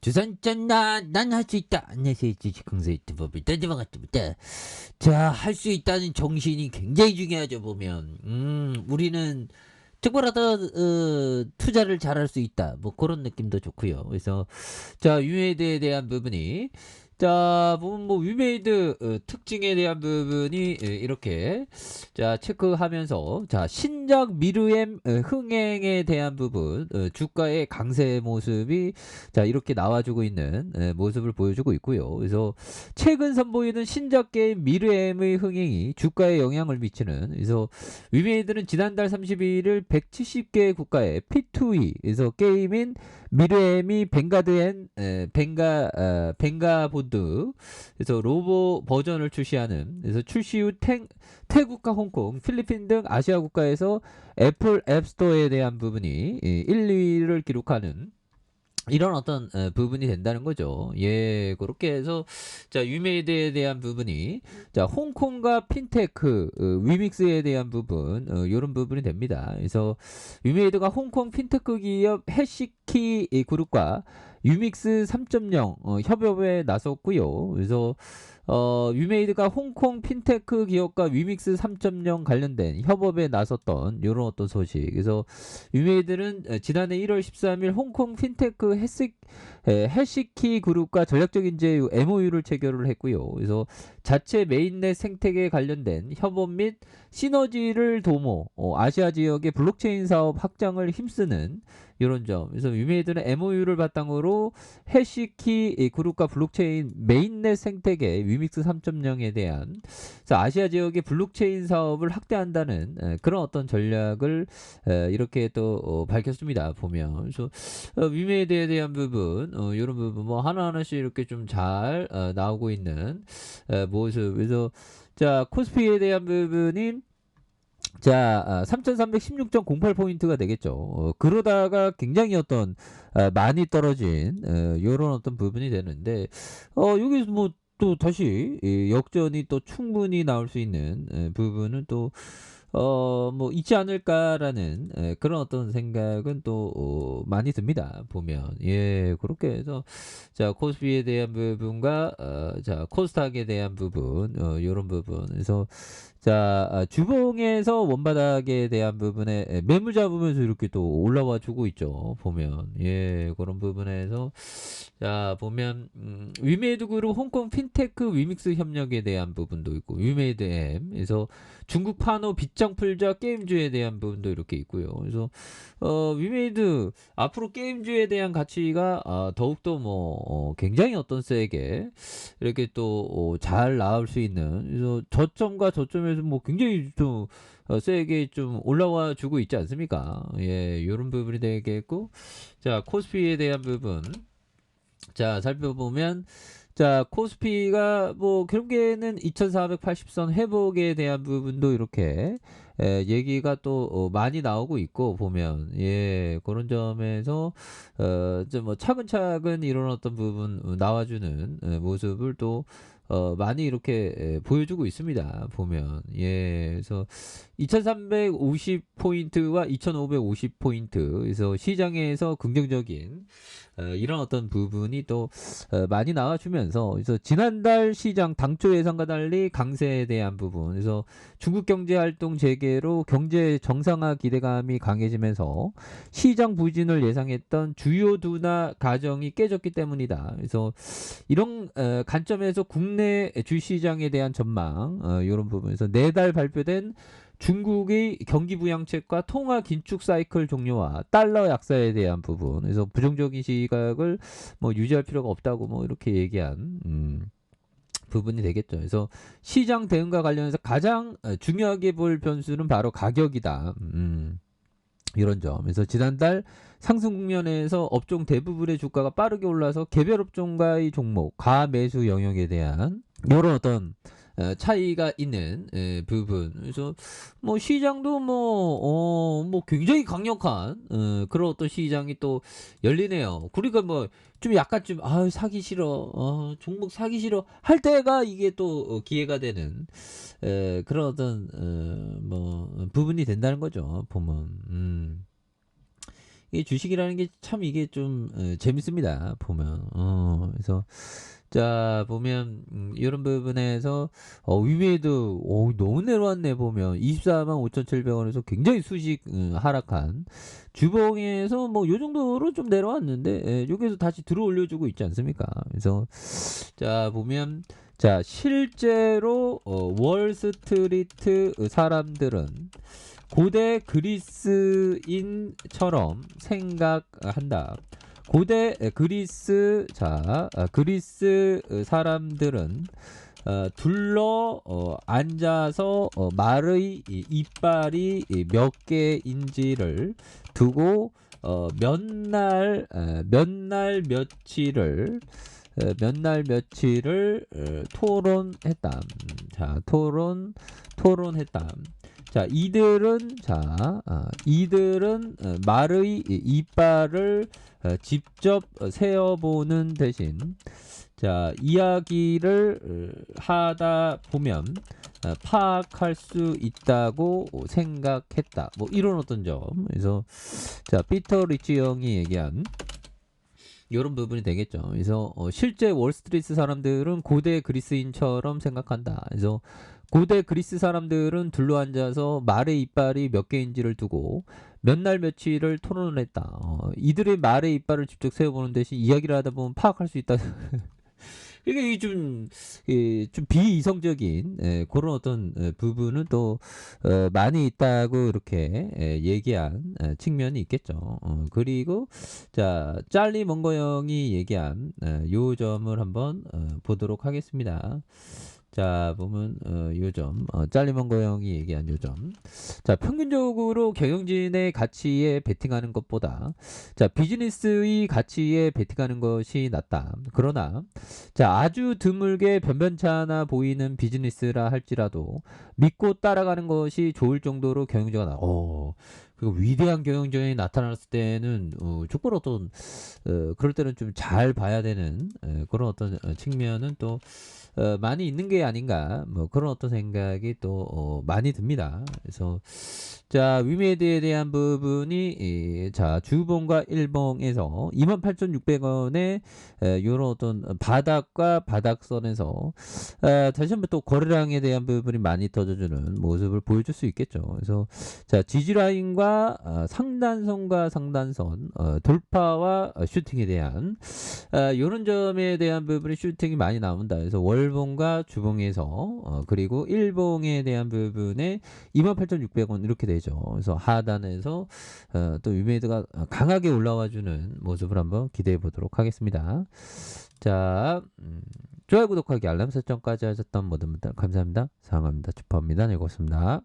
주선짠나 난 할 수 있다. 안녕하세요. 주식강사 유튜버를 따져봤습니다. 자, 할 수 있다는 정신이 굉장히 중요하죠. 보면 우리는 특별하다 투자를 잘할 수 있다. 뭐 그런 느낌도 좋고요. 그래서 자, 유메이드에 대한 부분이 자, 보면 뭐 유메이드 특징에 대한 부분이 이렇게 자 체크하면서 자 신작 미르엠 흥행에 대한 부분 주가의 강세 모습이 자 이렇게 나와주고 있는 모습을 보여주고 있고요. 그래서 최근 선보이는 신작 게임 미르엠의 흥행이 주가에 영향을 미치는 그래서 위메이드는 지난달 31일 170개 국가의 P2E 그래서 게임인 미르엠이 벵가 본드 그래서 로보 버전을 출시하는 그래서 출시 후 태국과 홍콩, 필리핀 등 아시아 국가에서 애플 앱스토어에 대한 부분이 1, 2위를 기록하는 이런 어떤 부분이 된다는 거죠. 예, 그렇게 해서 자 유메이드에 대한 부분이 자 홍콩과 핀테크 위믹스에 대한 부분 이런 부분이 됩니다. 그래서 유메이드가 홍콩 핀테크 기업 해시키 그룹과 유믹스 3.0 협업에 나섰고요. 그래서 유메이드가 홍콩 핀테크 기업과 위믹스 3.0 관련된 협업에 나섰던 이런 어떤 소식. 그래서 유메이드는 지난해 1월 13일 홍콩 핀테크 해시키 그룹과 전략적인 제휴 MOU를 체결을 했고요. 그래서 자체 메인넷 생태계에 관련된 협업 및 시너지를 도모 아시아 지역의 블록체인 사업 확장을 힘쓰는 이런 점. 그래서 유메이드는 MOU를 바탕으로 해시키 그룹과 블록체인 메인넷 생태계 위믹스 3.0에 대한 그래서 아시아 지역의 블록체인 사업을 확대한다는 그런 어떤 전략을 이렇게 또 밝혔습니다. 보면 그래서 위메이드에 대한 부분 이런 부분 뭐 하나하나씩 이렇게 좀 잘 나오고 있는 모습. 그래서 자 코스피에 대한 부분이 자, 3316.08포인트가 되겠죠. 그러다가 굉장히 어떤, 많이 떨어진, 요런 어떤 부분이 되는데, 여기서 뭐, 또 다시, 역전이 또 충분히 나올 수 있는, 부분은 또, 뭐, 있지 않을까라는, 그런 어떤 생각은 또, 많이 듭니다. 보면. 예, 그렇게 해서, 자, 코스피에 대한 부분과, 자, 코스닥에 대한 부분, 요런 부분. 그래서, 자, 주봉에서 원바닥에 대한 부분에 매물 잡으면서 이렇게 또 올라와 주고 있죠. 보면. 예, 그런 부분에서 자, 보면 위메이드 그룹 홍콩 핀테크 위믹스 협력에 대한 부분도 있고 위메이드 M에서 중국 파노 빗장 풀자 게임주에 대한 부분도 이렇게 있고요. 그래서 위메이드 앞으로 게임주에 대한 가치가 더욱더 뭐 굉장히 어떤 세게 이렇게 또 잘 나올 수 있는 그래서 저점과 저점에서 뭐 굉장히 좀 세게 좀 올라와 주고 있지 않습니까? 예, 이런 부분이 되겠고 자 코스피에 대한 부분 자 살펴보면 자 코스피가 뭐 결국에는 2480선 회복에 대한 부분도 이렇게 얘기가 또 많이 나오고 있고 보면 예 그런 점에서 좀 뭐 차근차근 이런 어떤 부분 나와주는 모습을 또 많이 이렇게 보여주고 있습니다. 보면 예 그래서 2350포인트와 2550포인트 그래서 시장에서 긍정적인 이런 어떤 부분이 또 많이 나와주면서 그래서 지난달 시장 당초 예상과 달리 강세에 대한 부분 그래서 중국 경제 활동 재개로 경제 정상화 기대감이 강해지면서 시장 부진을 예상했던 주요 둔화 가정이 깨졌기 때문이다. 그래서 이런 관점에서 국내 주시장에 대한 전망 이런 부분에서 내달 발표된 중국의 경기 부양책과 통화 긴축 사이클 종료와 달러 약세에 대한 부분 그래서 부정적인 시각을 뭐 유지할 필요가 없다고 뭐 이렇게 얘기한 부분이 되겠죠. 그래서 시장 대응과 관련해서 가장 중요하게 볼 변수는 바로 가격이다. 이런 점. 그래서 지난달 상승 국면에서 업종 대부분의 주가가 빠르게 올라서 개별 업종과의 종목, 가매수 영역에 대한 이런 어떤 차이가 있는 부분. 그래서 뭐 시장도 뭐 굉장히 강력한 그런 어떤 시장이 또 열리네요. 그러니까 뭐 좀 약간 좀 사기 싫어, 종목 사기 싫어 할 때가 이게 또 기회가 되는 그런 어떤 뭐 부분이 된다는 거죠. 보면. 이 주식이라는 게 참 이게 좀 재밌습니다. 보면. 그래서 자 보면 이런 부분에서 위메이드 너무 내려왔네. 보면 24만 5,700원에서 굉장히 수직 하락한 주봉에서 뭐 요 정도로 좀 내려왔는데 여기서 다시 들어 올려주고 있지 않습니까? 그래서 자 보면 자 실제로 월스트리트 사람들은 고대 그리스인처럼 생각한다. 고대 그리스 그리스 사람들은 둘러 앉아서 말의 이빨이 몇 개인지를 두고 몇 날 며칠을 토론했다. 자, 토론했다. 자, 이들은 말의 이빨을 직접 세어보는 대신 자, 이야기를 하다 보면 파악할 수 있다고 생각했다. 뭐 이런 어떤 점. 그래서 자, 피터 리치 형이 얘기한 이런 부분이 되겠죠. 그래서 실제 월스트리트 사람들은 고대 그리스인처럼 생각한다. 그래서 고대 그리스 사람들은 둘러앉아서 말의 이빨이 몇 개인지를 두고 몇 날 며칠을 토론을 했다. 이들의 말의 이빨을 직접 세어보는 대신 이야기를 하다 보면 파악할 수 있다. 이게 좀 비이성적인 그런 어떤 부분은 또 많이 있다고 이렇게 얘기한 측면이 있겠죠. 그리고 자 짤리 먼거 형이 얘기한 요 점을 한번 보도록 하겠습니다. 자 보면 요점 짤리먼거 형이 얘기한 요점. 자 평균적으로 경영진의 가치에 베팅하는 것보다 자 비즈니스의 가치에 베팅하는 것이 낫다. 그러나 자 아주 드물게 변변찮아 보이는 비즈니스라 할지라도 믿고 따라가는 것이 좋을 정도로 경영자가 그리고 위대한 경영전이 나타났을 때는 조건 어떤 그럴 때는 좀 잘 봐야 되는 그런 어떤 측면은 또 많이 있는 게 아닌가 뭐 그런 어떤 생각이 또 많이 듭니다. 그래서 자 위메이드에 대한 부분이 자 주봉과 일봉에서 28,600원의 이런 어떤 바닥과 바닥선에서 다시 한번 또 거래량에 대한 부분이 많이 터져주는 모습을 보여줄 수 있겠죠. 그래서 자 지지라인과 상단선과 상단선 돌파와 슈팅에 대한 이런 점에 대한 부분이 슈팅이 많이 나온다. 그래서 월봉과 주봉에서 그리고 일봉에 대한 부분에 28,600원 이렇게 되죠. 그래서 하단에서 또 위메이드가 강하게 올라와주는 모습을 한번 기대해 보도록 하겠습니다. 자 좋아요 구독하기 알람 설정까지 하셨던 모든 분들 감사합니다. 사랑합니다. 축하합니다. 네, 고맙습니다.